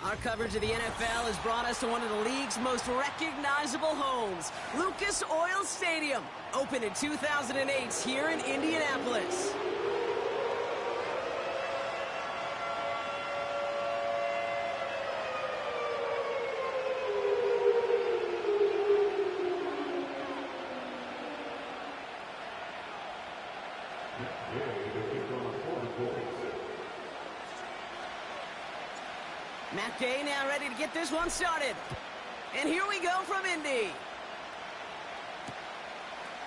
Our coverage of the NFL has brought us to one of the league's most recognizable homes, Lucas Oil Stadium, opened in 2008 here in Indianapolis. Matt Gay now ready to get this one started. And here we go from Indy.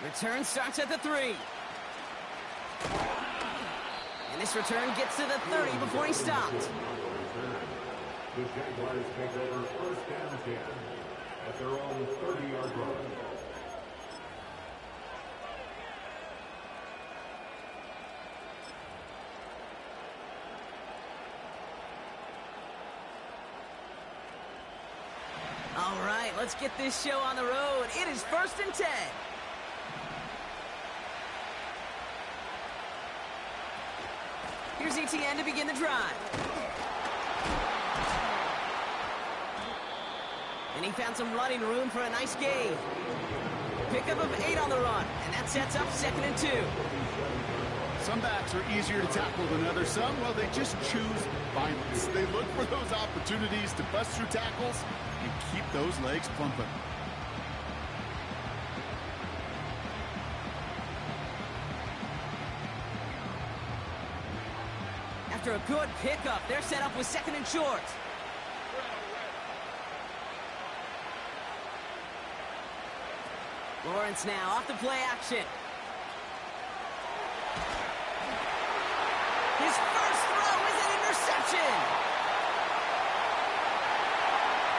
Return starts at the 3. And this return gets to the 30 before he stopped. The Jaguars take over first down 10 at their own 30-yard line. All right, let's get this show on the road. It is 1st and 10. Here's ETN to begin the drive. And he found some running room for a nice gain. Pickup of 8 on the run, and that sets up 2nd and 2. Some backs are easier to tackle than others. Some, well, they just choose violence. They look for those opportunities to bust through tackles and keep those legs pumping. After a good pickup, they're set up with 2nd and short. Lawrence now off the play action. His first throw is an interception.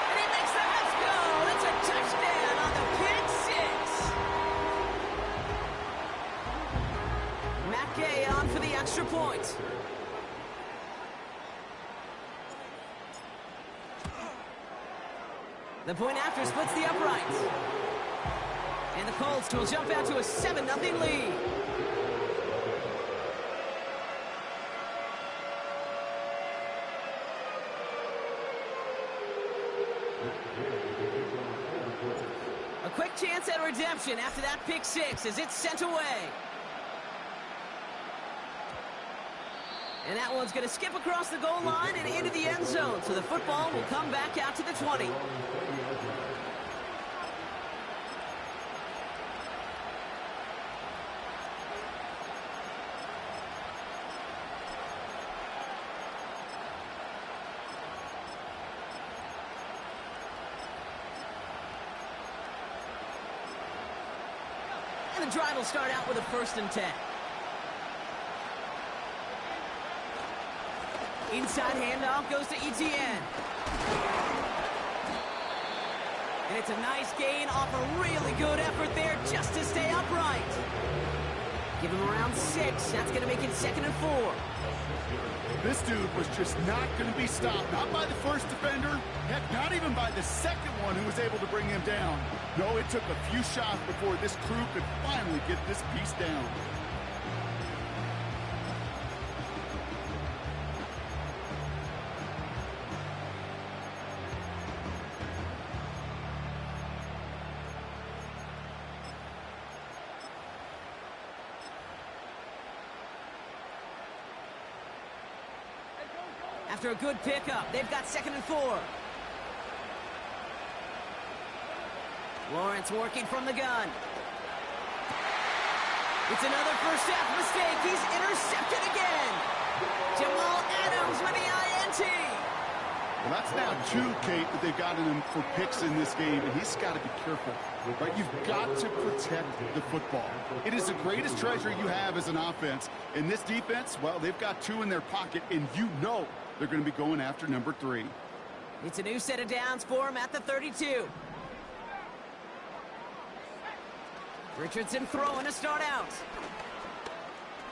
And he makes the Mets go. It's a touchdown on the pick 6. Matt Gay on for the extra point. The point after splits the uprights. And the Colts will jump out to a 7-0 lead. A quick chance at redemption after that pick 6 as it's sent away. And that one's going to skip across the goal line and into the end zone, so the football will come back out to the 20. And the drive will start out with a 1st and 10. Inside handoff goes to ETN. And it's a nice gain off a really good effort there just to stay upright. Give him around 6. That's going to make it 2nd and 4. This dude was just not going to be stopped. Not by the first defender. Heck, not even by the second one who was able to bring him down. No, it took a few shots before this crew could finally get this piece down. After a good pickup, they've got 2nd and 4. Lawrence working from the gun. It's another first half mistake. He's intercepted again. Jamal Adams with the INT. Well, that's now 2, Kate, that they've gotten him for picks in this game, and he's got to be careful. Right? You've got to protect the football. It is the greatest treasure you have as an offense. In this defense, well, they've got 2 in their pocket, and you know they're going to be going after number 3. It's a new set of downs for him at the 32. Richardson throwing to start out.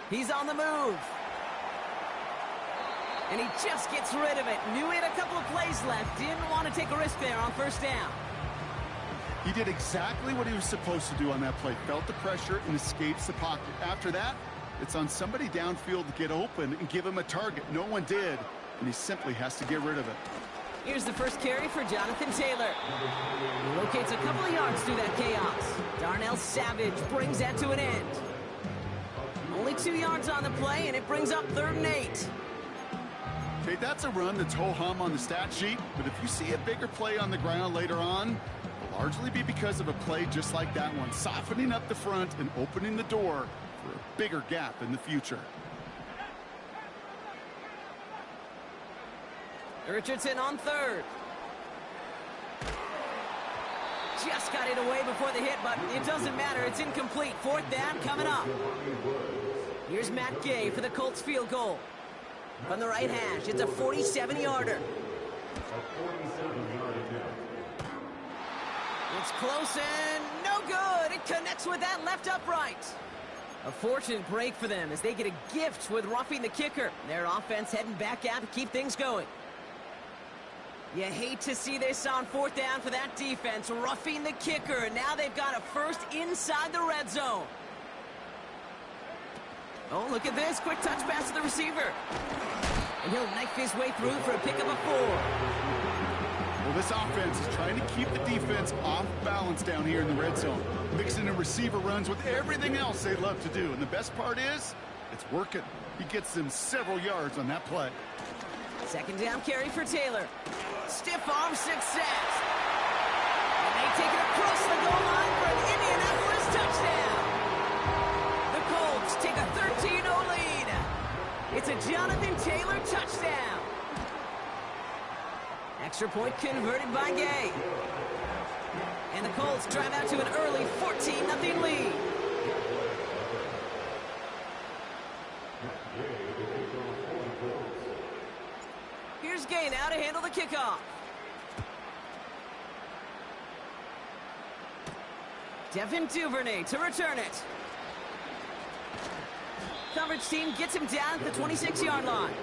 He's on the move. And he just gets rid of it. Knew he had a couple of plays left. Didn't want to take a risk there on 1st down. He did exactly what he was supposed to do on that play. Felt the pressure and escapes the pocket. After that, it's on somebody downfield to get open and give him a target. No one did, and he simply has to get rid of it. Here's the first carry for Jonathan Taylor. He locates a couple of yards through that chaos. Darnell Savage brings that to an end. Only 2 yards on the play, and it brings up 3rd and 8. Okay, that's a run that's ho-hum on the stat sheet, but if you see a bigger play on the ground later on, it'll largely be because of a play just like that one, softening up the front and opening the door for a bigger gap in the future. Richardson on 3rd. Just got it away before the hit, but it doesn't matter. It's incomplete. 4th down coming up. Here's Matt Gay for the Colts field goal. From the right hash, it's a 47-yarder. It's close and no good. It connects with that left upright. A fortunate break for them as they get a gift with roughing the kicker. Their offense heading back out to keep things going. You hate to see this on 4th down for that defense, roughing the kicker, and now they've got a first inside the red zone. Oh, look at this. Quick touch pass to the receiver. And he'll knife his way through for a pickup of 4. Well, this offense is trying to keep the defense off balance down here in the red zone, mixing in receiver runs with everything else they love to do. And the best part is, it's working. He gets them several yards on that play. 2nd down carry for Taylor. Stiff arm success. And they take it across the goal line for an Indianapolis touchdown. The Colts take a 13-0 lead. It's a Jonathan Taylor touchdown. Extra point converted by Gay. And the Colts drive out to an early 14-0 lead. Here's Gay now to handle the kickoff. Devin Duvernay to return it. Coverage team gets him down at the 26-yard line.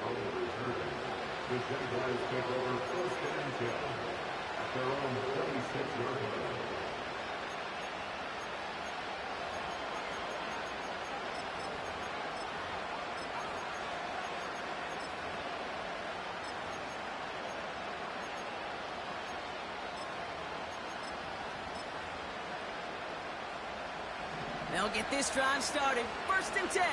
The Jaguars take over 1st and 10 at their own 36-yard line. They'll get this drive started. 1st and 10.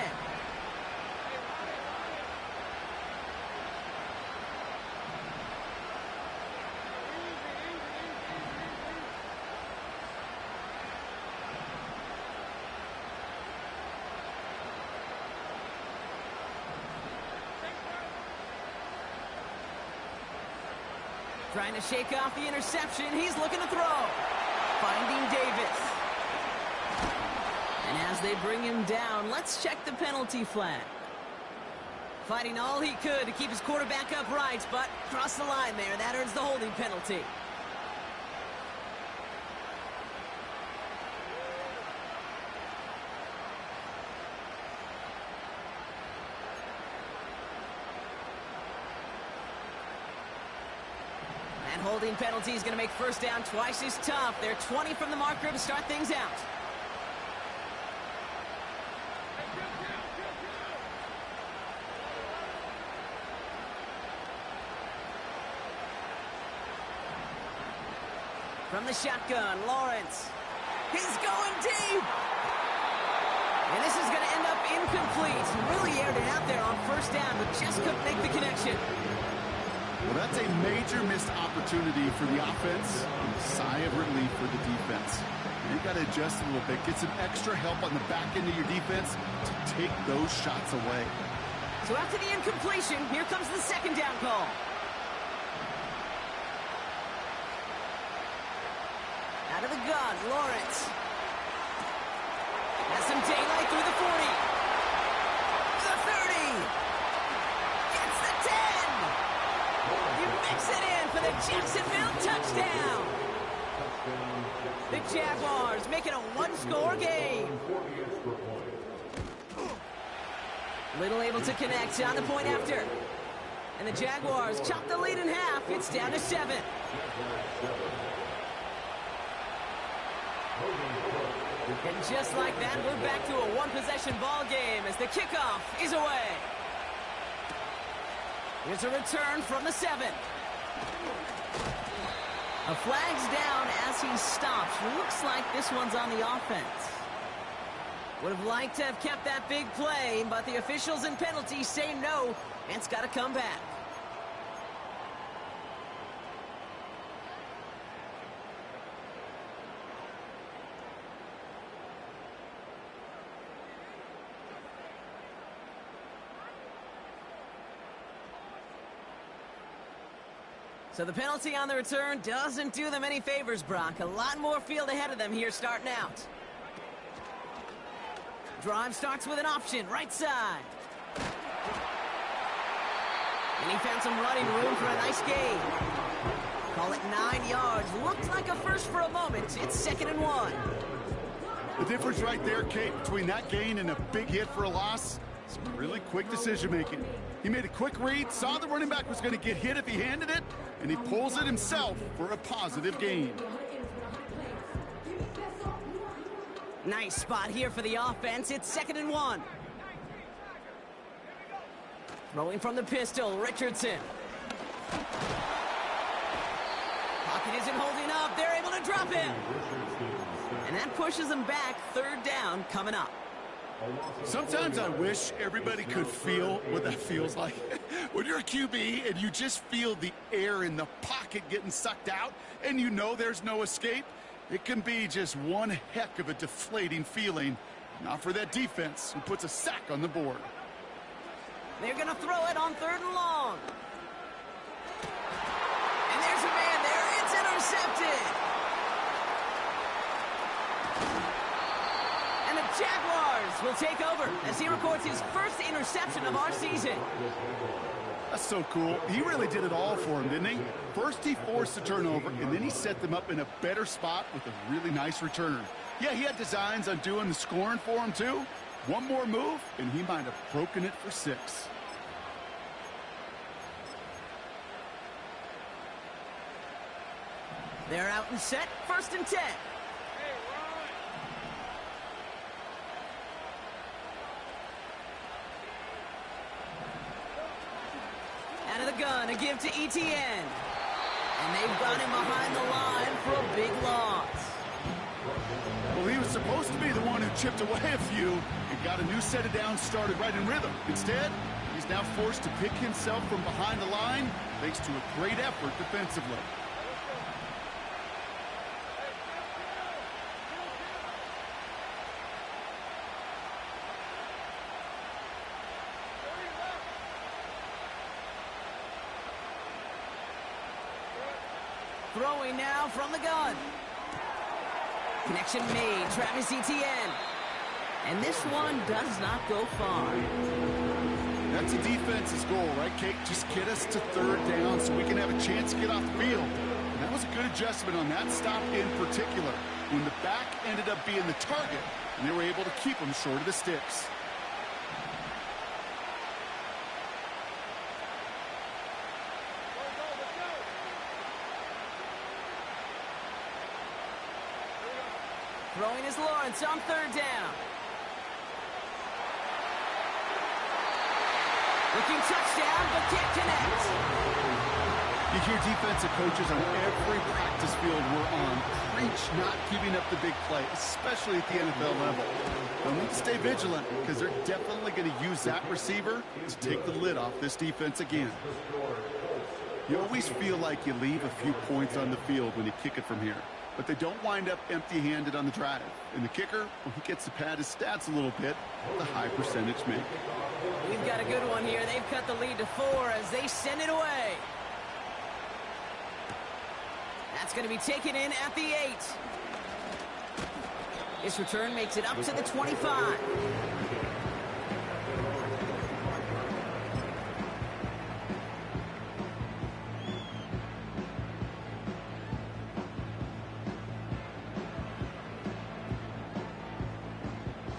Trying to shake off the interception. He's looking to throw. Finding Davis. And as they bring him down, let's check the penalty flag. Fighting all he could to keep his quarterback upright, but crossed the line there. That earns the holding penalty. That holding penalty is going to make 1st down twice as tough. They're 20 from the marker to start things out. From the shotgun, Lawrence. He's going deep. And this is going to end up incomplete. Really aired it out there on 1st down, but just couldn't make the connection. Well, that's a major missed opportunity for the offense and a sigh of relief for the defense. They've got to adjust a little bit, get some extra help on the back end of your defense to take those shots away. So after the incompletion, here comes the 2nd down call. Out of the gun, Lawrence. Has some daylight through the 40. The 30. Gets the 10. You mix it in for the Jacksonville touchdown. The Jaguars make it a 1-score game. Little able to connect on the point after. And the Jaguars chop the lead in half. It's down to 7. And just like that, we're back to a one-possession ball game as the kickoff is away. Here's a return from the 7. A flag's down as he stops. Looks like this one's on the offense. Would have liked to have kept that big play, but the officials and penalties say no, and it's got to come back. So the penalty on the return doesn't do them any favors, Brock. A lot more field ahead of them here starting out. Drive starts with an option, right side. And he found some running room for a nice gain. Call it 9 yards. Looked like a first for a moment. It's 2nd and 1. The difference right there, Kate, between that gain and a big hit for a loss, some really quick decision-making. He made a quick read, saw the running back was going to get hit if he handed it, and he pulls it himself for a positive gain. Nice spot here for the offense. It's 2nd and 1. Throwing from the pistol, Richardson. Pocket isn't holding up. They're able to drop him. And that pushes them back. 3rd down coming up. Sometimes I wish everybody could feel what that feels like. When you're a QB and you just feel the air in the pocket getting sucked out and you know there's no escape, it can be just one heck of a deflating feeling. Not for that defense who puts a sack on the board. They're going to throw it on 3rd and long. And there's a man there. It's intercepted. And the Jaguars will take over as he records his first interception of our season. That's so cool. He really did it all for him, didn't he? First he forced the turnover, and then he set them up in a better spot with a really nice return. Yeah, he had designs on doing the scoring for him, too. One more move, and he might have broken it for 6. They're out and set. 1st and 10. Out of the gun, a give to ETN. And they've got him behind the line for a big loss. Well, he was supposed to be the one who chipped away a few and got a new set of downs started right in rhythm. Instead, he's now forced to pick himself from behind the line thanks to a great effort defensively. Throwing now from the gun. Connection made. Travis Etienne. And this one does not go far. That's a defense's goal, right, Kate? Just get us to 3rd down so we can have a chance to get off the field. And that was a good adjustment on that stop in particular, when the back ended up being the target, and they were able to keep him short of the sticks. Throwing is Lawrence on 3rd down. Looking touchdown, but can't connect. You hear defensive coaches on every practice field we're on preach not giving up the big play, especially at the NFL level. They'll need to stay vigilant because they're definitely going to use that receiver to take the lid off this defense again. You always feel like you leave a few points on the field when you kick it from here, but they don't wind up empty-handed on the drive. And the kicker, well, he gets to pad his stats a little bit with a high percentage make. We've got a good one here. They've cut the lead to 4 as they send it away. That's going to be taken in at the 8. This return makes it up to the 25.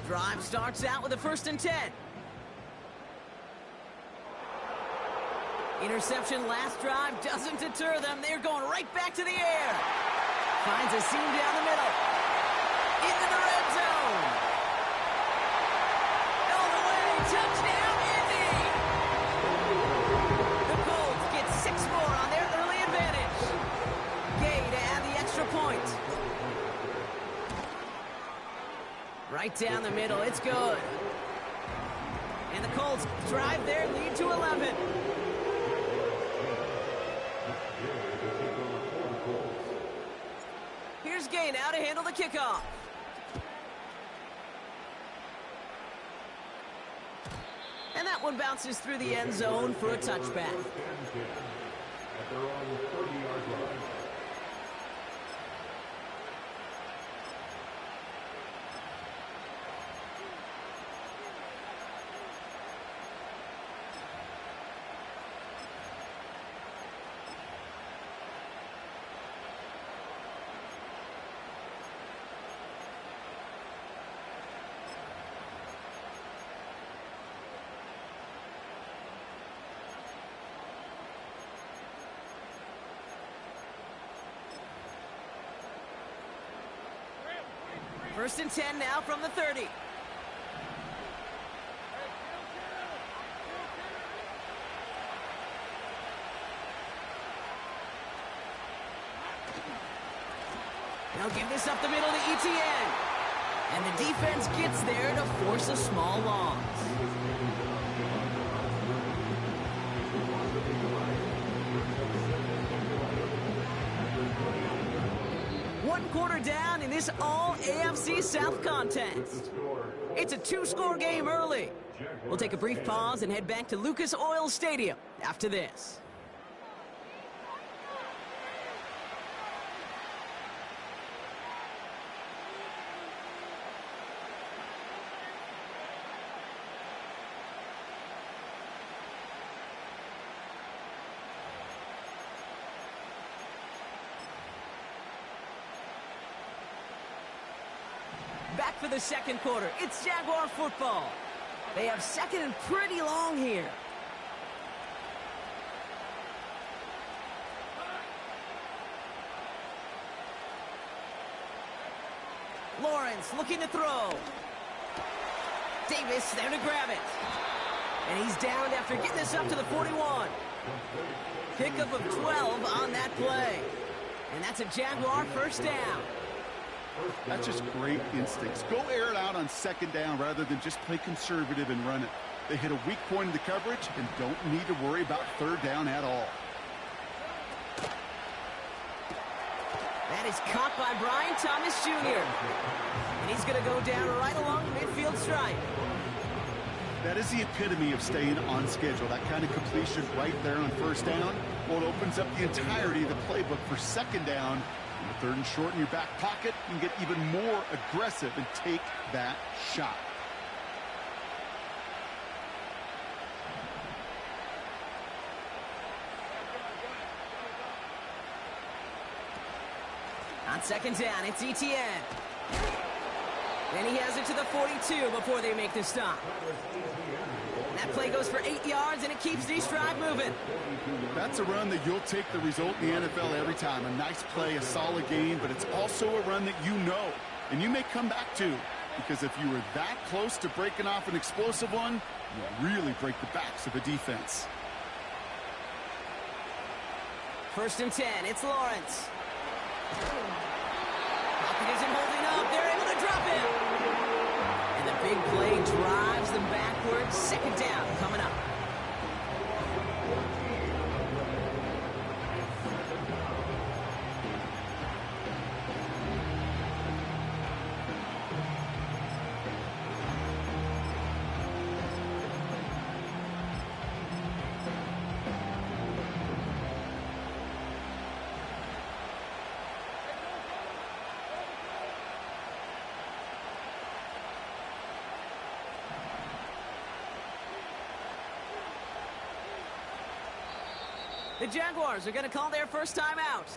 Drive starts out with a 1st and 10. Interception last drive doesn't deter them. They're going right back to the air. Finds a seam down the middle. Into the red zone. All the way. Touchdown, Indy. The Colts get 6 more on their early advantage. Gay to Right down the middle. It's good. And the Colts drive their lead to 11. Here's Gay now to handle the kickoff. And that one bounces through the end zone for a touchback. At their own 30-yard line. First and 10 now from the 30. They'll give this up the middle to ETN. And the defense gets there to force a small loss. One quarter down in this all-AFC South contest. It's a two-score game early. We'll take a brief pause and head back to Lucas Oil Stadium after this. Back for the second quarter. It's Jaguar football. They have second and pretty long here. Lawrence looking to throw. Davis there to grab it. And he's down after getting this up to the 41. Pickup of 12 on that play. And that's a Jaguar first down. That's just great instincts. Go air it out on second down rather than just play conservative and run it. They hit a weak point in the coverage and don't need to worry about third down at all. That is caught by Brian Thomas Jr. And he's going to go down right along the midfield stripe. That is the epitome of staying on schedule. That kind of completion right there on first down. Well, it opens up the entirety of the playbook for second down. And third and short in your back pocket, you can get even more aggressive and take that shot. On second down, it's ETN. And he has it to the 42 before they make the stop. That play goes for 8 yards, and it keeps the drive moving. That's a run that you'll take the result in the NFL every time. A nice play, a solid game, but it's also a run that you know, and you may come back to, because if you were that close to breaking off an explosive one, you'll really break the backs of a defense. First and 10, it's Lawrence. Pocket isn't holding up. They're able to drop him. And the big play drives them backwards. Second down coming up. The Jaguars are going to call their first time out.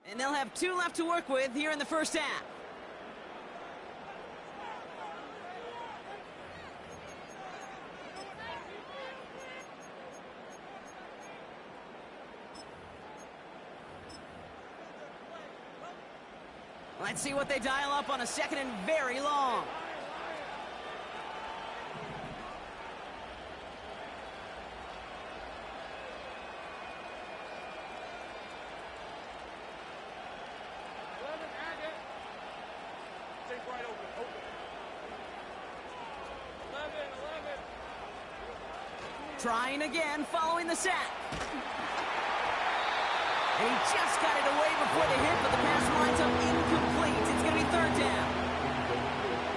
And they'll have 2 left to work with here in the first half. Let's see what they dial up on a second and very long. Trying again following the sack. And he just got it away before the hit, but the pass winds up incomplete. It's going to be 3rd down.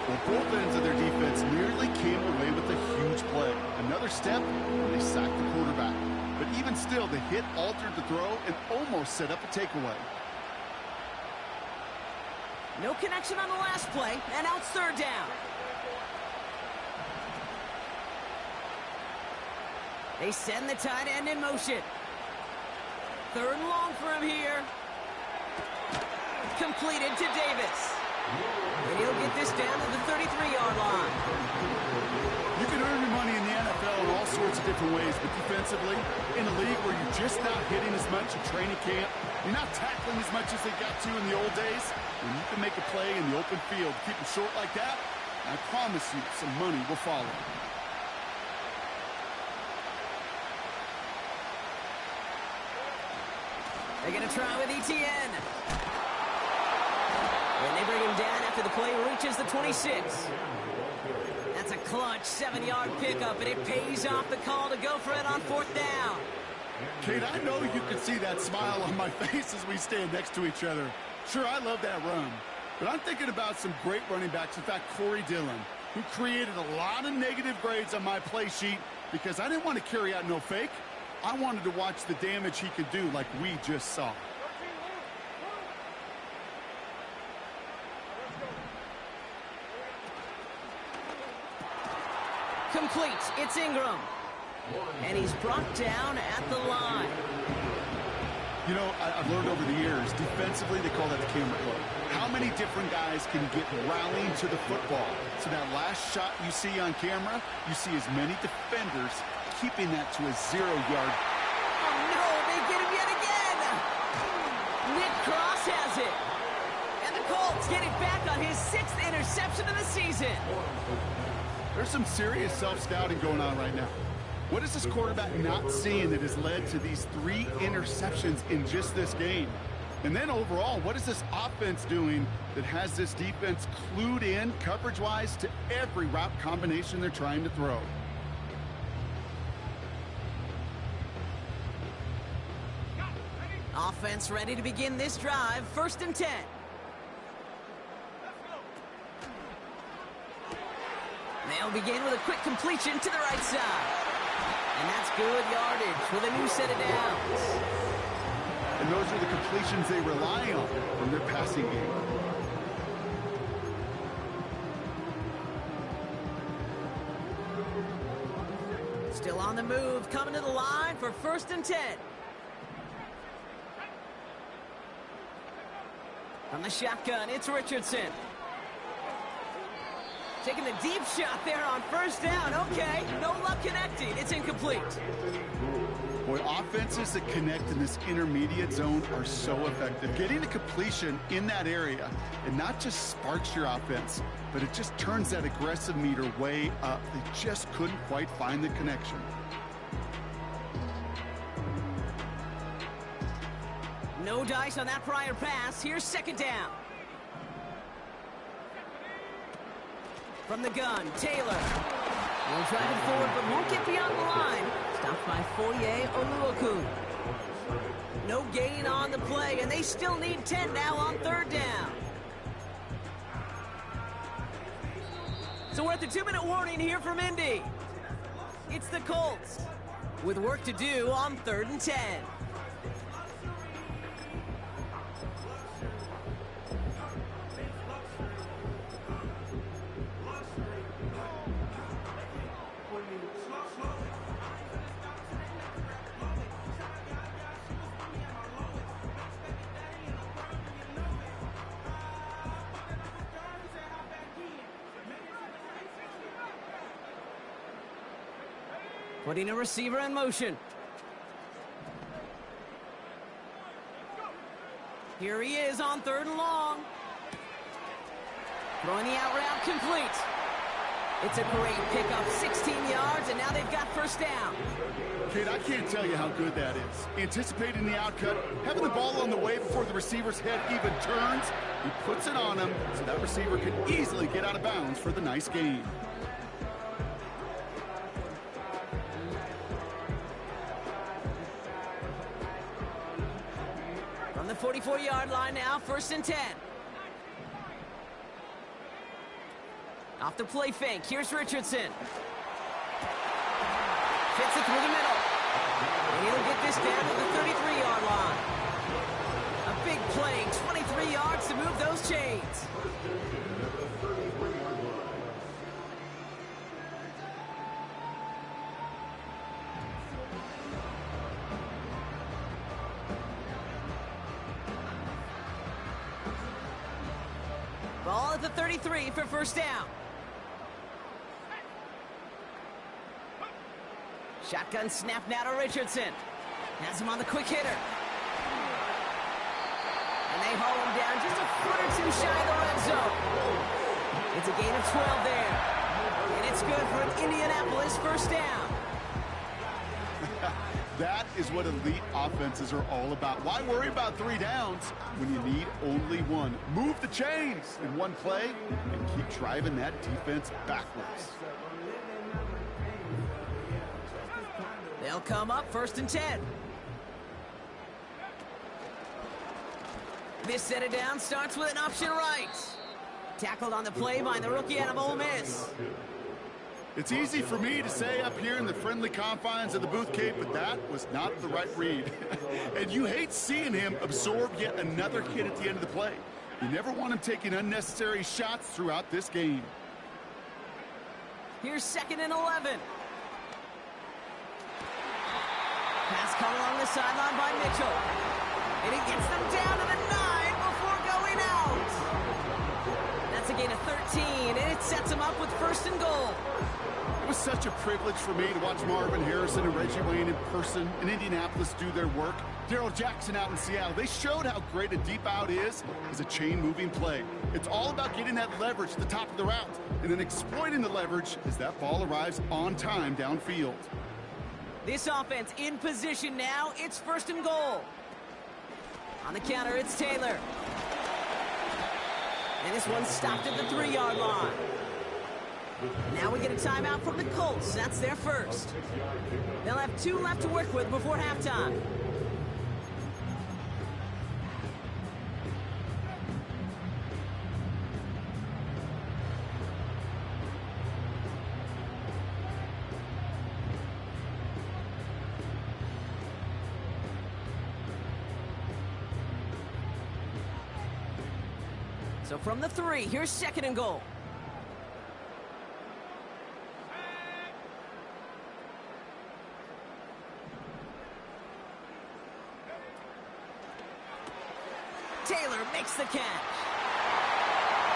Well, both ends of their defense nearly came away with a huge play. Another step, and they sacked the quarterback. But even still, the hit altered the throw and almost set up a takeaway. No connection on the last play, and now it's 3rd down. They send the tight end in motion. 3rd and long for him here. Completed to Davis. And he'll get this down to the 33-yard line. You can earn your money in the NFL in all sorts of different ways, but defensively, in a league where you're just not hitting as much at training camp, you're not tackling as much as they got to in the old days, when you can make a play in the open field, keep them short like that, I promise you some money will follow. They're going to try with ETN. And they bring him down after the play reaches the 26. That's a clutch 7-yard pickup, and it pays off the call to go for it on 4th down. Kate, I know you can see that smile on my face as we stand next to each other. Sure, I love that run. But I'm thinking about some great running backs. In fact, Corey Dillon, who created a lot of negative grades on my play sheet because I didn't want to carry out no fake. I wanted to watch the damage he could do like we just saw. Complete. It's Ingram. And he's brought down at the line. You know, I've learned over the years, defensively, they call that the camera club. How many different guys can get rallying to the football? So that last shot you see on camera, you see as many defenders keeping that to a 0-yard. Oh, no, they get him yet again. Nick Cross has it. And the Colts get it back on his 6th interception of the season. There's some serious self-scouting going on right now. What is this quarterback not seeing that has led to these 3 interceptions in just this game? And then overall, what is this offense doing that has this defense clued in coverage-wise to every route combination they're trying to throw? Offense ready to begin this drive. 1st and 10. They'll begin with a quick completion to the right side. And that's good yardage with a new set of downs. And those are the completions they rely on from their passing game. Still on the move, coming to the line for 1st and 10. From the shotgun, it's Richardson. Taking the deep shot there on 1st down. Okay, no luck connecting. It's incomplete. Boy, offenses that connect in this intermediate zone are so effective. Getting a completion in that area, it not just sparks your offense, but it just turns that aggressive meter way up. They just couldn't quite find the connection. No dice on that prior pass. Here's 2nd down. From the gun, Taylor. Will drive it forward, but won't get beyond the line. Stopped by Foye Oluokun. No gain on the play, and they still need 10 now on 3rd down. So we're at the 2-minute warning here from Indy. It's the Colts with work to do on 3rd and 10. Putting a receiver in motion. Here he is on 3rd and long. Throwing the out route complete. It's a great pickup, 16 yards, and now they've got 1st down. Kid, I can't tell you how good that is. Anticipating the outcut, having the ball on the way before the receiver's head even turns, he puts it on him so that receiver can easily get out of bounds for the nice gain. From the 44-yard line now, 1st and 10. Off the play fake, here's Richardson. Fits it through the middle. And he'll get this down to the 33-yard line. A big play, 23 yards to move those chains. Ball at the 33 for 1st down. Shotgun snap now to Richardson. Has him on the quick hitter. And they haul him down just a foot or two shy of the red zone. It's a gain of 12 there. And it's good for an Indianapolis 1st down. That is what elite offenses are all about. Why worry about 3 downs when you need only 1? Move the chains in one play and keep driving that defense backwards. They'll come up 1st and 10. This set it down starts with an option right. Tackled on the play by the rookie out of Ole Miss. It's easy for me to say up here in the friendly confines of the Booth Cape, but that was not the right read. And you hate seeing him absorb yet another hit at the end of the play. You never want him taking unnecessary shots throughout this game. Here's 2nd and 11. Pass caught along the sideline by Mitchell. And he gets them down to the 9 before going out. That's a gain of 13, and it sets them up with 1st and goal. It was such a privilege for me to watch Marvin Harrison and Reggie Wayne in person in Indianapolis do their work. Darrell Jackson out in Seattle. They showed how great a deep out is as a chain-moving play. It's all about getting that leverage at the top of the route and then exploiting the leverage as that ball arrives on time downfield. This offense in position now. It's 1st and goal. On the counter, it's Taylor. And this one's stopped at the 3-yard line. Now we get a timeout from the Colts. That's their first. They'll have 2 left to work with before halftime. So from the 3, here's 2nd and goal. Taylor makes the catch.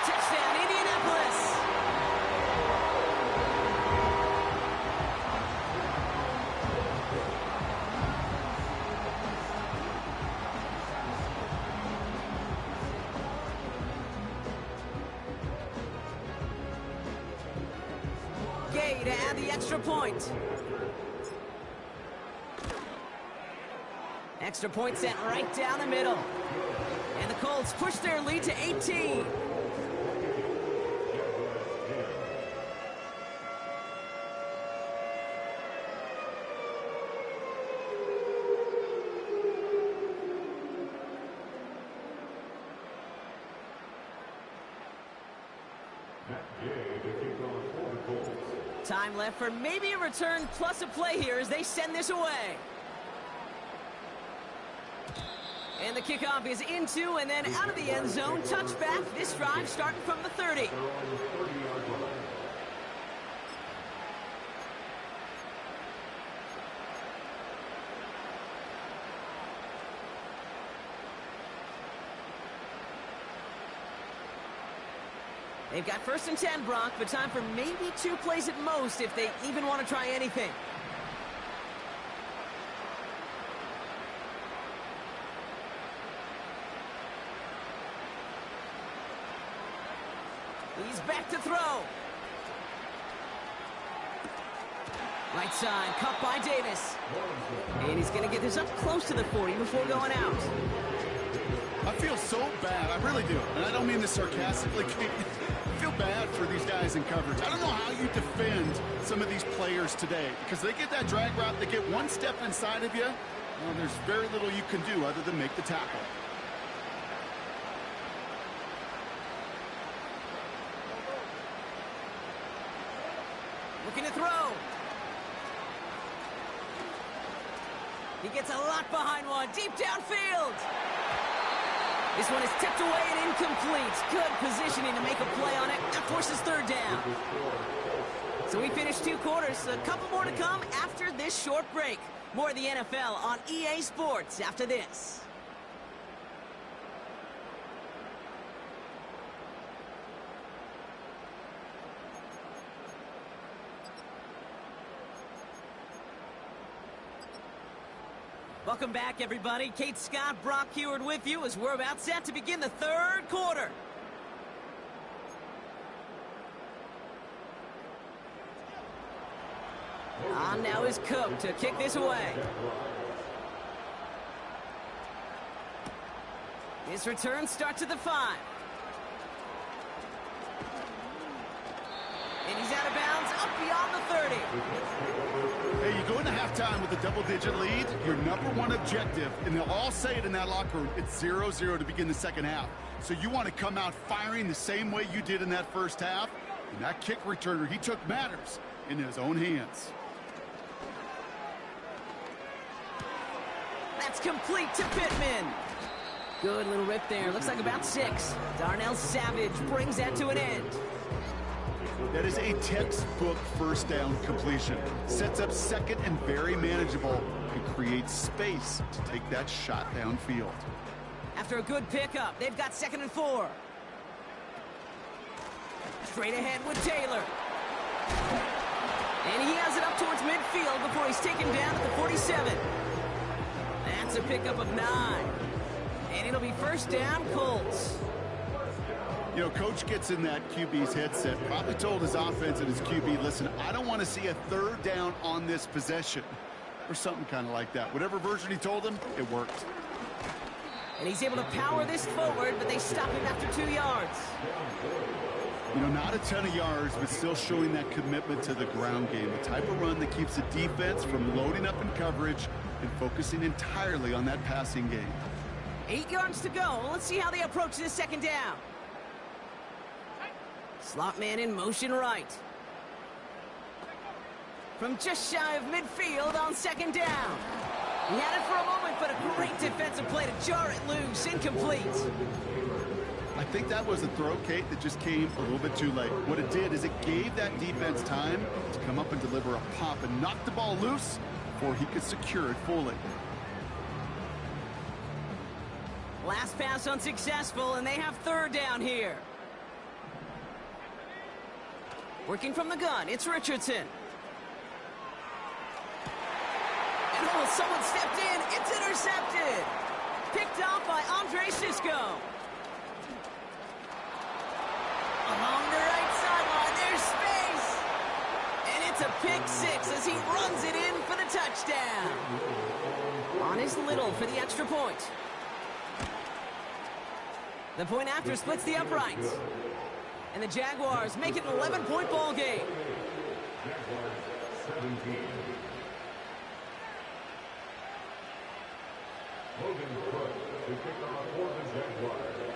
Touchdown, Indianapolis. Gay to add the extra point. Extra point sent right down the middle. And the Colts push their lead to 18. Time left for maybe a return plus a play here as they send this away. And the kickoff is into and then out of the end zone. Touchback. This drive starting from the 30. They've got 1st and 10, Brock, but time for maybe 2 plays at most if they even want to try anything. He's back to throw. Right side, cut by Davis. And he's going to get this up close to the 40 before going out. I feel so bad. I really do. And I don't mean this sarcastically. I feel bad for these guys in coverage. I don't know how you defend some of these players today, because they get that drag route, they get one step inside of you, well, there's very little you can do other than make the tackle. Looking to throw. He gets a lot behind one, deep downfield. This one is tipped away and incomplete. Good positioning to make a play on it. That forces third down. So we finished 2 quarters. A couple more to come after this short break. More of the NFL on EA Sports after this. Welcome back, everybody. Kate Scott, Brock Heward with you as we're about set to begin the 3rd quarter. On now is Cook to kick this away. This return starts at the 5. And he's out of bounds, up beyond the 30. Hey, you go into halftime with a double-digit lead, your #1 objective, and they'll all say it in that locker room, it's 0-0 to begin the second half. So you want to come out firing the same way you did in that first half. And that kick returner, he took matters into his own hands. That's complete to Pittman. Good little rip there. Looks like about 6. Darnell Savage brings that to an end. That is a textbook first down completion. Sets up second and very manageable and creates space to take that shot downfield. After a good pickup, they've got 2nd and 4. Straight ahead with Taylor. And he has it up towards midfield before he's taken down at the 47. That's a pickup of 9. And it'll be first down, Colts. You know, coach gets in that QB's headset, probably told his offense and his QB, listen, I don't want to see a 3rd down on this possession, or something kind of like that. Whatever version he told him, it worked. And he's able to power this forward, but they stop him after 2 yards. You know, not a ton of yards, but still showing that commitment to the ground game, the type of run that keeps the defense from loading up in coverage and focusing entirely on that passing game. 8 yards to go. Let's see how they approach this 2nd down. Slot man in motion right. From just shy of midfield on 2nd down. He had it for a moment, but a great defensive play to jar it loose. Incomplete. I think that was a throw, Kate, that just came a little bit too late. What it did is it gave that defense time to come up and deliver a pop and knock the ball loose before he could secure it fully. Last pass unsuccessful, and they have 3rd down here. Working from the gun, it's Richardson. And oh, someone stepped in. It's intercepted. Picked off by Andre Sisco. Along the right sideline, there's space. And it's a pick 6 as he runs it in for the touchdown. On his Little for the extra point. The point after splits the uprights. And the Jaguars make it an 11-point ball game. Jaguars 17. Logan Cook to kick off for the Jaguars.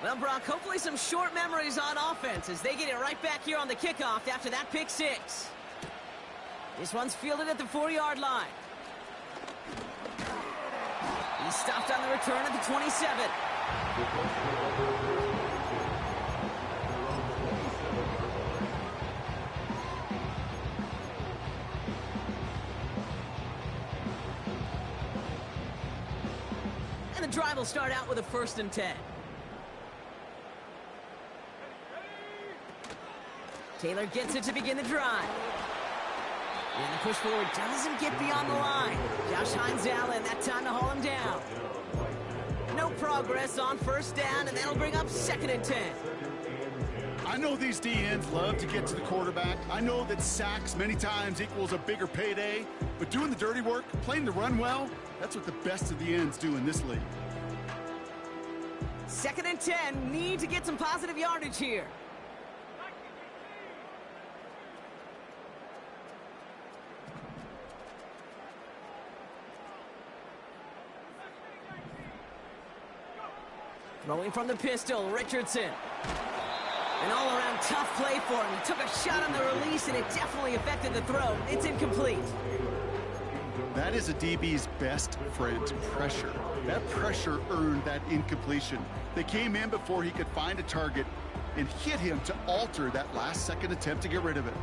Well, Brock, hopefully some short memories on offense as they get it right back here on the kickoff after that pick 6. This one's fielded at the 4-yard line. He's stopped on the return at the 27. And the drive will start out with a 1st and 10. Taylor gets it to begin the drive. And the push forward doesn't get beyond the line. Josh Hines Allen, that time to haul him down. No progress on 1st down, and that'll bring up 2nd and 10. I know these D-ends love to get to the quarterback. I know that sacks many times equals a bigger payday, but doing the dirty work, playing the run well, that's what the best of the ends do in this league. 2nd and 10, need to get some positive yardage here. Throwing from the pistol, Richardson. An all-around tough play for him. He took a shot on the release, and it definitely affected the throw. It's incomplete. That is a DB's best friend, pressure. That pressure earned that incompletion. They came in before he could find a target and hit him to alter that last-second attempt to get rid of it.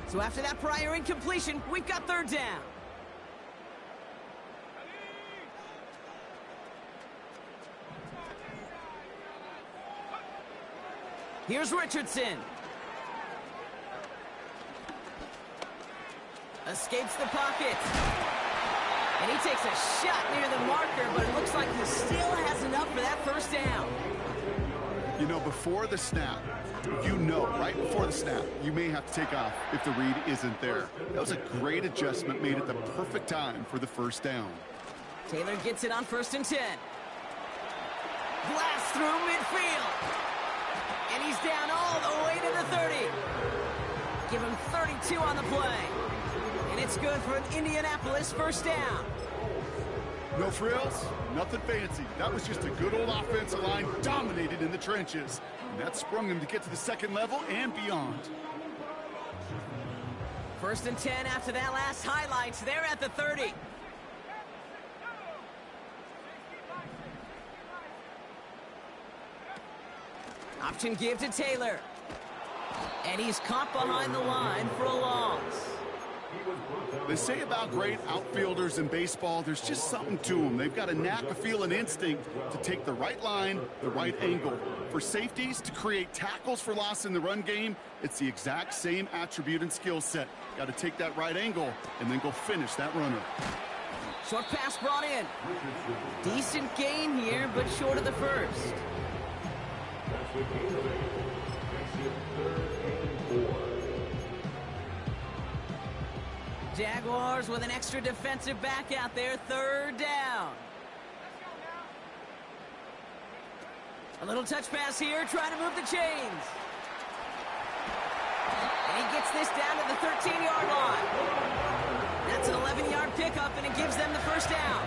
So after that prior incompletion, we've got 3rd down. Here's Richardson. Escapes the pocket. And he takes a shot near the marker, but it looks like he still has enough for that 1st down. You know, before the snap, right before the snap, you may have to take off if the read isn't there. That was a great adjustment made at the perfect time for the 1st down. Taylor gets it on 1st and 10. Blast through midfield. And he's down all the way to the 30. Give him 32 on the play. And it's good for an Indianapolis 1st down. No frills, nothing fancy. That was just a good old offensive line dominated in the trenches. And that sprung him to get to the 2nd level and beyond. 1st and 10 after that last highlight. They're at the 30. Option give to Taylor. And he's caught behind the line for a loss. They say about great outfielders in baseball, there's just something to them. They've got a knack, a feel, an instinct to take the right line, the right angle. For safeties, to create tackles for loss in the run game, it's the exact same attribute and skill set. Got to take that right angle and then go finish that runner. Short pass brought in. Decent gain here, but short of the 1st. Jaguars with an extra defensive back out there, 3rd down. A little touch pass here, trying to move the chains. And he gets this down to the 13-yard line. That's an 11-yard pickup, and it gives them the 1st down.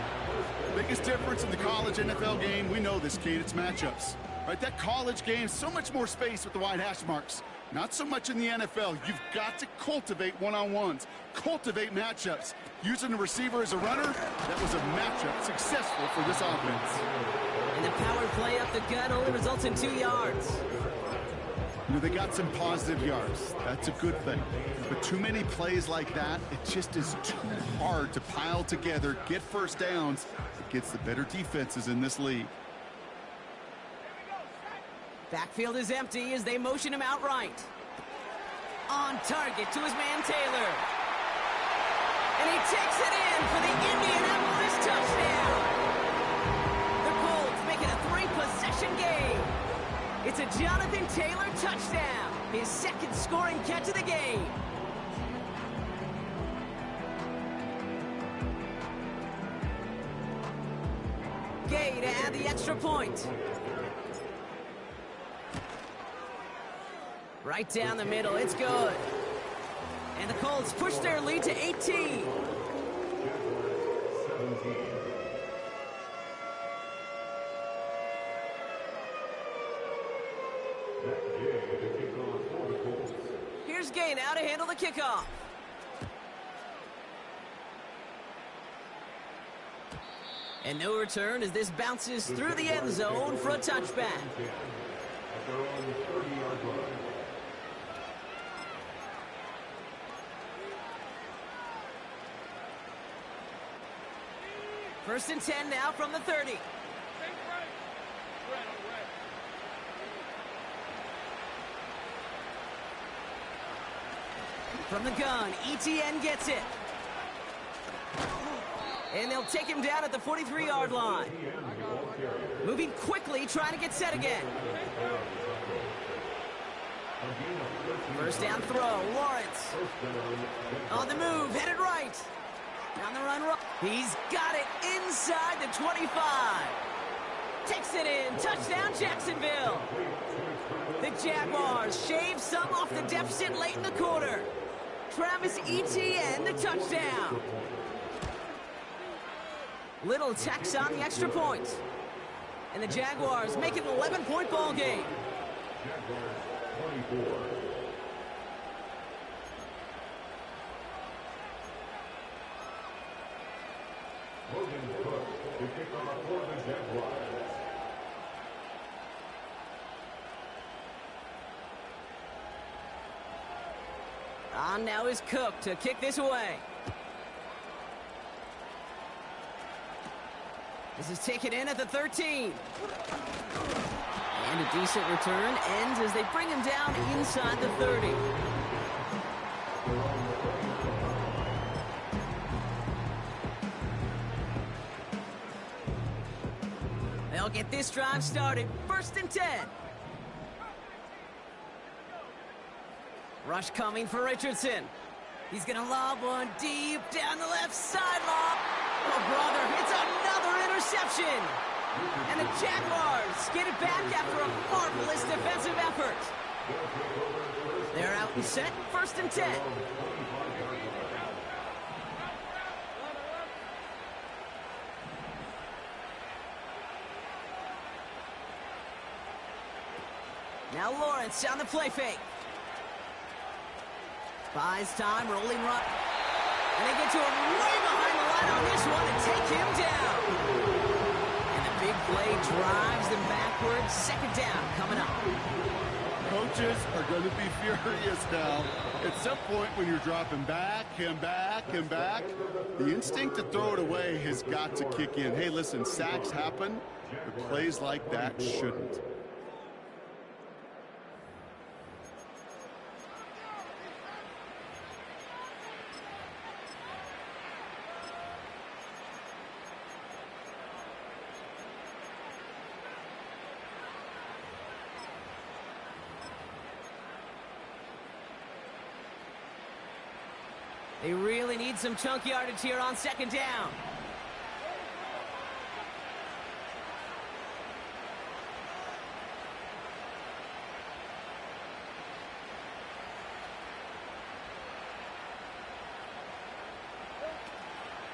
Biggest difference in the college NFL game, we know this, Kate, it's matchups. Right, that college game, so much more space with the wide hash marks. Not so much in the NFL. You've got to cultivate one-on-ones, cultivate matchups. Using the receiver as a runner, that was a matchup successful for this offense. And the power play up the gut only results in 2 yards. You know, they got some positive yards. That's a good thing. But too many plays like that, it just is too hard to pile together, get 1st downs against the better defenses in this league. Backfield is empty as they motion him outright. On target to his man Taylor. And he takes it in for the Indianapolis touchdown. The Colts make it a 3-possession game. It's a Jonathan Taylor touchdown. His 2nd scoring catch of the game. Gay to add the extra point. Right down the middle, it's good. And the Colts push their lead to 18. Here's Gay now to handle the kickoff. And no return as this bounces through the end zone for a touchback. First and 10 now from the 30. From the gun, ETN gets it. And they'll take him down at the 43-yard line. Moving quickly, trying to get set again. First down throw, Lawrence. On the move, headed right. Down the run, he's got it inside the 25. Takes it in, touchdown Jacksonville. The Jaguars shave some off the deficit late in the quarter. Travis Etienne, the touchdown. Little tacks on the extra point. And the Jaguars make it an 11-point ball game. Jaguars 24. Logan Cook to kick off for the Jaguars. On now is Cook to kick this away. This is taken in at the 13. And a decent return ends as they bring him down inside the 30. They'll get this drive started. 1st and 10. Rush coming for Richardson. He's going to lob one deep down the left sideline. Oh, brother, it's another interception. And the Jaguars get it back after a marvelous defensive effort. They're out and set. 1st and 10. Now Lawrence on the play fake. Buys time, rolling right. And they get to him way behind the line on this one and take him down. And the big play drives them backwards. 2nd down coming up. Coaches are going to be furious now. At some point when you're dropping back, and back, the instinct to throw it away has got to kick in. Hey, listen, sacks happen, but plays like that shouldn't. They really need some chunk yardage here on 2nd down.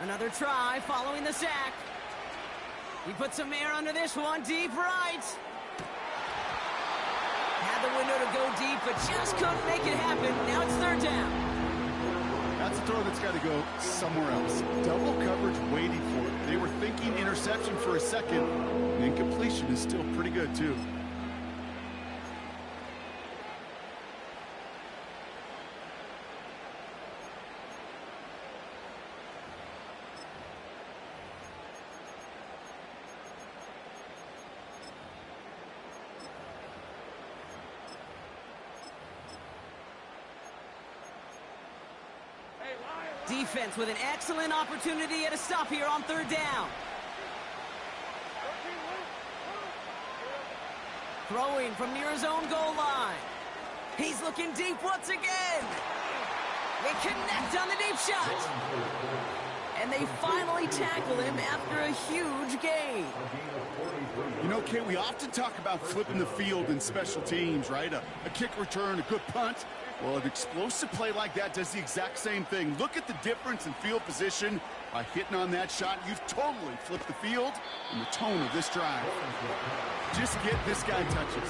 Another try following the sack. He puts some air under this one, deep right. Had the window to go deep, but just couldn't make it happen. Now it's 3rd down. That's a throw that's got to go somewhere else. Double coverage waiting for it. They were thinking interception for a second, and incompletion is still pretty good, too. Defense with an excellent opportunity at a stop here on 3rd down. Throwing from near his own goal line. He's looking deep once again. They connect on the deep shot. And they finally tackle him after a huge gain. You know, Kate, we often talk about flipping the field in special teams, right? A kick return, a good punt. Well, an explosive play like that does the exact same thing. Look at the difference in field position. By hitting on that shot, you've totally flipped the field and the tone of this drive. Just get this guy touches.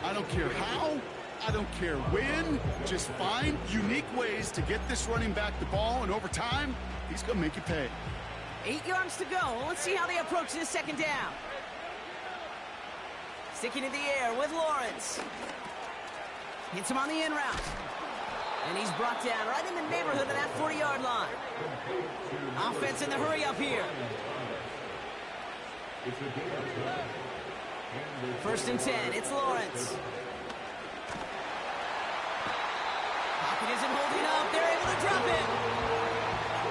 I don't care how, I don't care when. Just find unique ways to get this running back the ball, and over time, he's going to make you pay. 8 yards to go. Let's see how they approach this 2nd down. Sticking in the air with Lawrence. Hits him on the in route. And he's brought down right in the neighborhood of that 40-yard line. Offense in the hurry up here. 1st and 10. It's Lawrence. Pocket isn't holding up. They're able to drop it.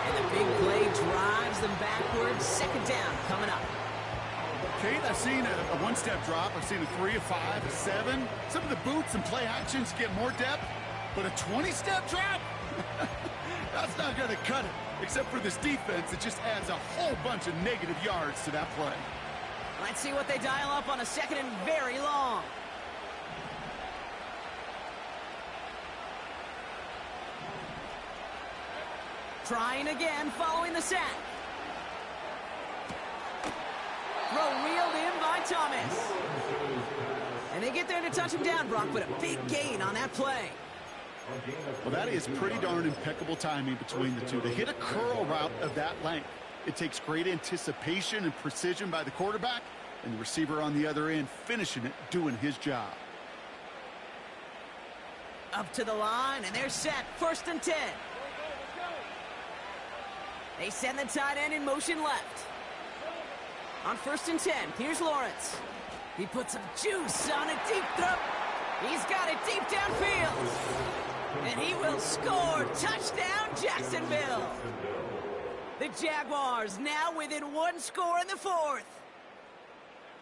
And the big play drives them backwards. 2nd down coming up. Kate, I've seen a one-step drop. I've seen a 3, a 5, a 7. Some of the boots and play actions get more depth, but a 20-step drop? That's not going to cut it. Except for this defense, it just adds a whole bunch of negative yards to that play. Let's see what they dial up on a second and very long. Trying again following the sack. Throw reeled in by Thomas. And they get there to touch him down, Brock, but a big gain on that play. Well, that is pretty darn impeccable timing between the two. To hit a curl route of that length, it takes great anticipation and precision by the quarterback, and the receiver on the other end finishing it, doing his job. Up to the line, and they're set. 1st and 10. They send the tight end in motion left. On 1st and 10, here's Lawrence. He puts some juice on a deep throw. He's got it deep downfield. And he will score. Touchdown, Jacksonville. The Jaguars now within 1 score in the 4th.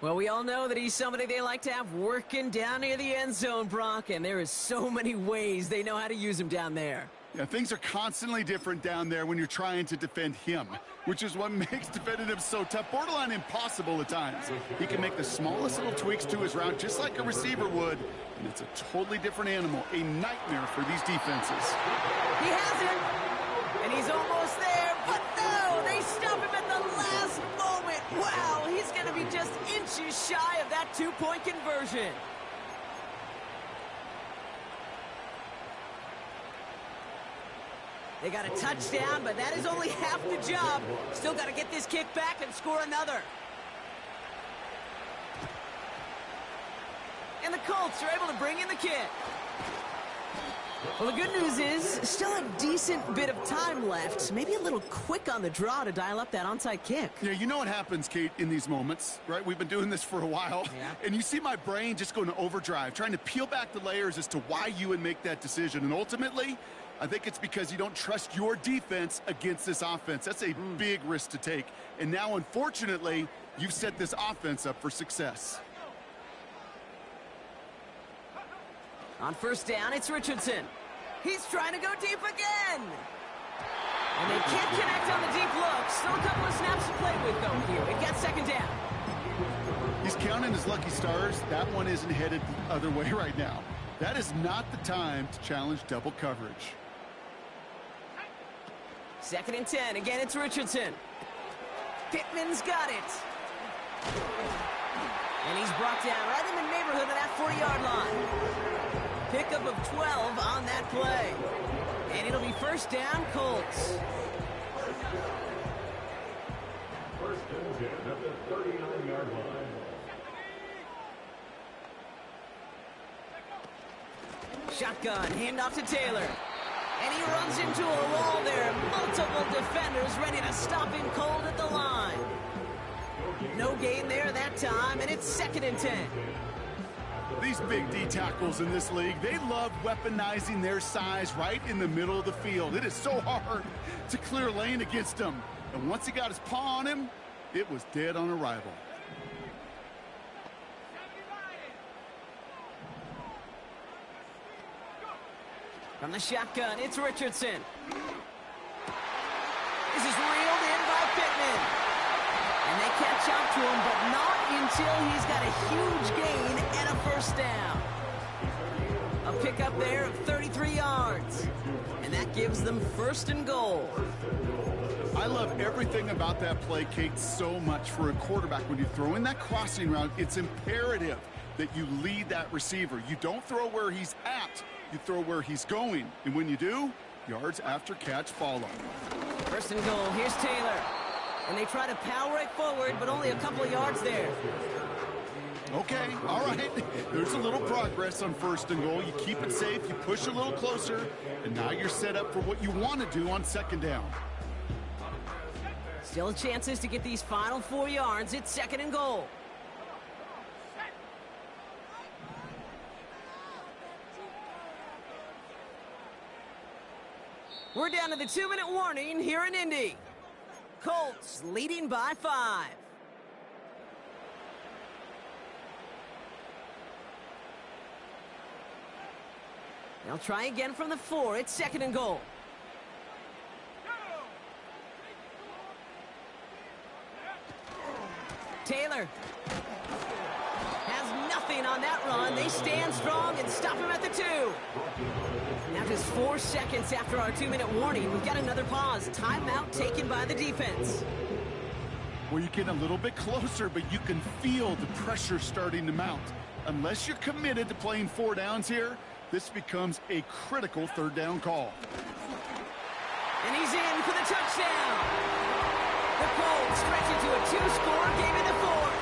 Well, we all know that he's somebody they like to have working down near the end zone, Brock, and there is so many ways they know how to use him down there. Yeah, things are constantly different down there when you're trying to defend him, which is what makes defending him so tough, borderline impossible at times. He can make the smallest little tweaks to his route just like a receiver would, and it's a totally different animal, a nightmare for these defenses. He has it, and he's almost there, but no, they stop him at the last moment. Wow, he's going to be just inches shy of that 2-point conversion. They got a touchdown, but that is only half the job. Still got to get this kick back and score another. And the Colts are able to bring in the kick. Well, the good news is still a decent bit of time left. Maybe a little quick on the draw to dial up that onside kick. Yeah, you know what happens, Kate, in these moments, right? We've been doing this for a while. Yeah. And you see my brain just going to overdrive, trying to peel back the layers as to why you would make that decision. And ultimately, I think it's because you don't trust your defense against this offense. That's a big risk to take. And now, unfortunately, you've set this offense up for success. On 1st down, it's Richardson. He's trying to go deep again. And they can't connect on the deep look. Still a couple of snaps to play with, though, here. It gets 2nd down. He's counting his lucky stars. That one isn't headed the other way right now. That is not the time to challenge double coverage. 2nd and 10. Again, it's Richardson. Pittman's got it. And he's brought down right in the neighborhood of that 40-yard line. Pickup of 12 on that play. And it'll be 1st down, Colts. 1st and 10 at the 39-yard line. Shotgun, handoff to Taylor. And he runs into a wall there. Multiple defenders ready to stop him cold at the line. No gain there that time, and it's 2nd and 10. These big D tackles in this league, they love weaponizing their size right in the middle of the field. It is so hard to clear lane against them. And once he got his paw on him, it was dead on arrival. From the shotgun, it's Richardson. This is reeled in by Pittman. And they catch up to him, but not until he's got a huge gain and a 1st down. A pickup there of 33 yards. And that gives them 1st and goal. I love everything about that play, Kate, so much for a quarterback. When you throw in that crossing route, it's imperative that you lead that receiver. You don't throw where he's at. You throw where he's going. And when you do, yards after catch follow. 1st and goal. Here's Taylor. And they try to power right forward, but only a couple of yards there. Okay, all right. There's a little progress on 1st and goal. You keep it safe, you push a little closer, and now you're set up for what you want to do on 2nd down. Still chances to get these final 4 yards. It's 2nd and goal. We're down to the 2-minute warning here in Indy. Colts leading by 5. They'll try again from the 4. It's 2nd and goal. Taylor has nothing on that run. They stand strong and stop him at the 2. Now just 4 seconds after our 2-minute warning, we've got another pause. Timeout taken by the defense. Well, you get a little bit closer, but you can feel the pressure starting to mount. Unless you're committed to playing 4 downs here, this becomes a critical 3rd down call. And he's in for the touchdown. The Colts stretch it to a 2-score game in the 4th.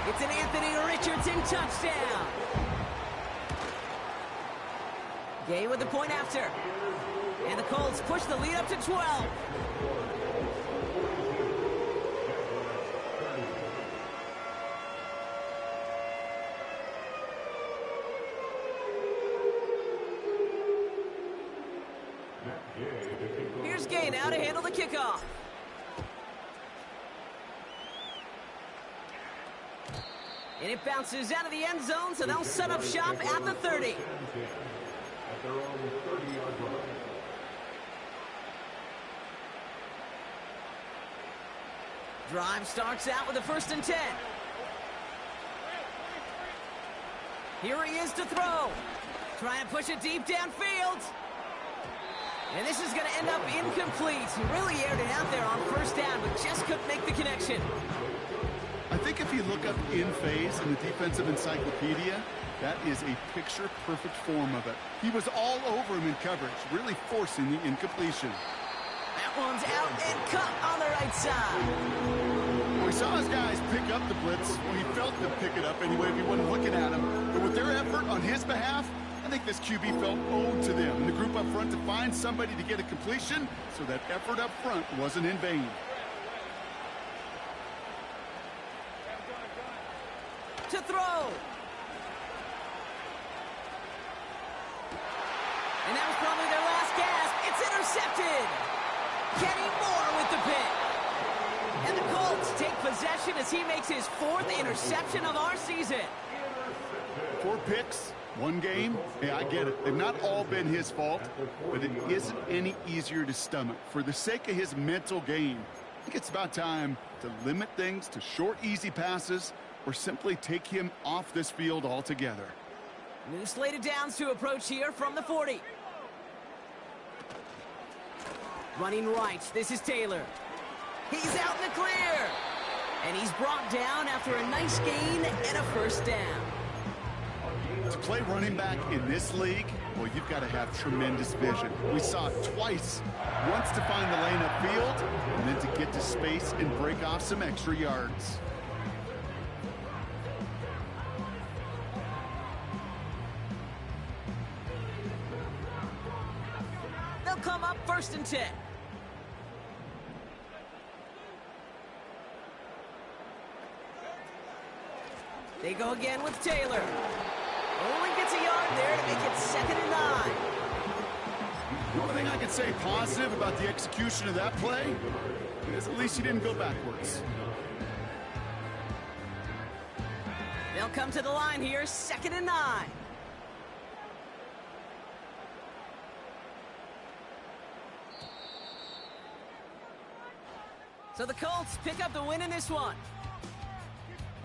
It's an Anthony Richardson touchdown. Gay with the point after. And the Colts push the lead up to 12. Here's Gay now to handle the kickoff. And it bounces out of the end zone, so they'll set up shop at the 30. Drive starts out with a 1st and 10. Here he is to throw. Trying to push it deep downfield. And this is going to end up incomplete. He really aired it out there on 1st down, but just couldn't make the connection. I think if you look up in phase in the defensive encyclopedia, that is a picture-perfect form of it. He was all over him in coverage, really forcing the incompletion. That one's out and cut on the right side. Well, we saw his guys pick up the blitz. Well, he felt them pick it up anyway if he wasn't looking at him. But with their effort on his behalf, I think this QB felt owed to them and the group up front to find somebody to get a completion, so that effort up front wasn't in vain. To throw. And that was probably their last gasp. It's intercepted. Kenny Moore with the pick. And the Colts take possession as he makes his 4th interception of our season. 4 picks, 1 game. Yeah, I get it. They've not all been his fault, but it isn't any easier to stomach. For the sake of his mental game, I think it's about time to limit things to short, easy passes, or simply take him off this field altogether. New slated downs to approach here from the 40. Running right, this is Taylor. He's out in the clear. And he's brought down after a nice gain and a 1st down. To play running back in this league, well, you've got to have tremendous vision. We saw it twice. Once to find the lane upfield, and then to get to space and break off some extra yards. They'll come up 1st and 10. They go again with Taylor. Only gets a yard there to make it 2nd and 9. The only thing I can say positive about the execution of that play is at least he didn't go backwards. They'll come to the line here, 2nd and 9. So the Colts pick up the win in this one.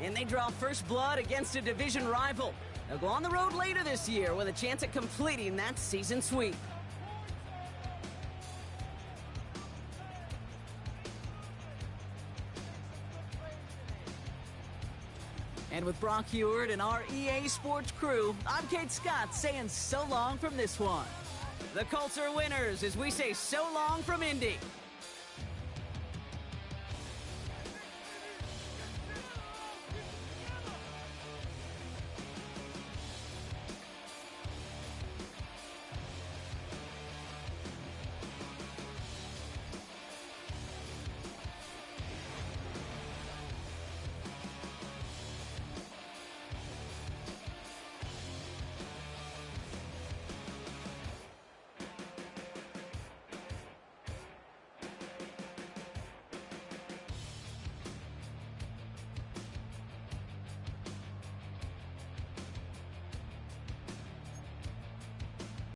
And they draw first blood against a division rival. They'll go on the road later this year with a chance at completing that season sweep. And with Brock Heward and our EA Sports crew, I'm Kate Scott saying so long from this one. The Colts are winners as we say so long from Indy.